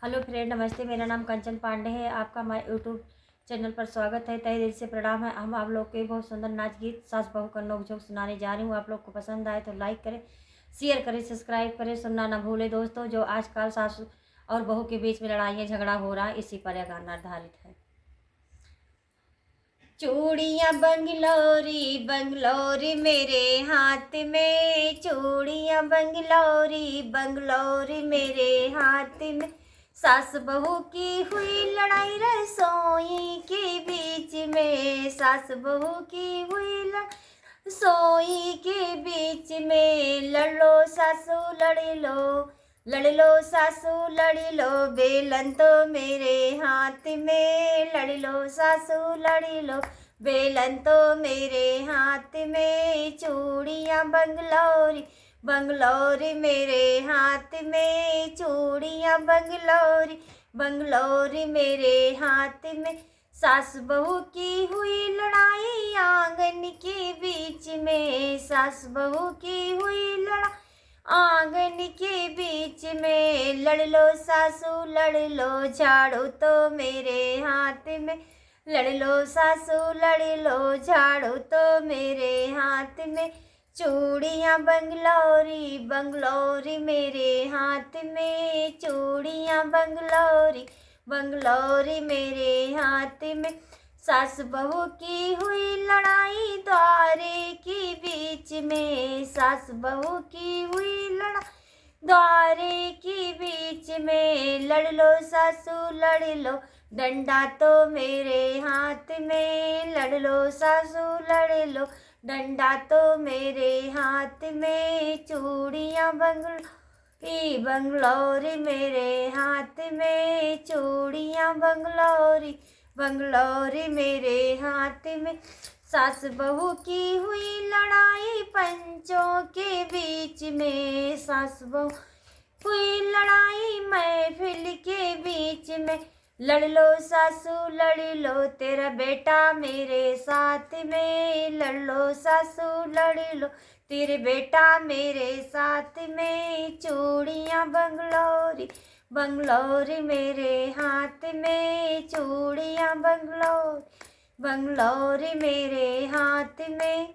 Hello friend, नमस्ते। मेरा नाम कंचन पांडे है। आपका हमारे यूट्यूब चैनल पर स्वागत है। तहे दिल से प्रणाम है। हम आप लोग के बहुत सुंदर नाच गीत सास बहू का नोक झोंक सुनाने जा रही हूँ। आप लोग को पसंद आए तो लाइक करें, शेयर करें, सब्सक्राइब करें। सुनना ना भूलें दोस्तों। जो आजकल सास और बहू के बीच में लड़ाइयाँ झगड़ा हो रहा है, इसी पर यह गाना आधारित है। चूड़ियाँ बंगलोरी बंगलोरी मेरे हाथ में, चूड़ियाँ बंगलोरी बंगलोरी मेरे हाथ में। सास बहू की हुई लड़ाई रसोई के बीच में, सास बहू की हुई रसोई के बीच में। लड़ लो सासू लड़ लो सासू लड़ लो, बेलन तो मेरे हाथ में। लड़ लो सासू लड़ लो, बेलन तो मेरे हाथ में। चूड़ियाँ बंगलोरी बंगलोरी मेरे हाथ में, चूड़ियाँ बंगलोरी बंगलोरी मेरे हाथ में। सास बहू की हुई लड़ाई आंगन के बीच में, सास बहू की हुई लड़ाई आंगन के बीच में। लड़ लो सासू लड़ लो, झाड़ू तो मेरे हाथ में। लड़ लो सासू लड़ लो, झाड़ू तो मेरे हाथ में। चूड़ियाँ बंगलोरी बंगलोरी मेरे हाथ में, चूड़ियाँ बंगलोरी बंगलोरी मेरे हाथ में। सास बहू की हुई लड़ाई द्वारे के बीच में, सास बहू की हुई लड़ाई द्वारे के बीच में। लड़ लो सासू लड़ लो, डंडा तो मेरे हाथ में। लड़ लो सासू लड़ लो, डंडा तो मेरे हाथ में। चूड़ियाँ बंगलोरी बंगलोरी मेरे हाथ में, चूड़ियाँ बंगलोरी बंगलोरी मेरे हाथ में। सास बहू की हुई लड़ाई पंचों के बीच में, सास बहू हुई लड़ाई महफिल के बीच में। लड़ लो सासू लड़ लो, तेरा बेटा मेरे साथ में। लड़ लो सासू लड़ लो, तेरे बेटा मेरे साथ में। चूड़ियाँ बंगलोरी बंगलोरी मेरे हाथ में, चूड़ियाँ बंगलोरी बंगलोरी मेरे हाथ में।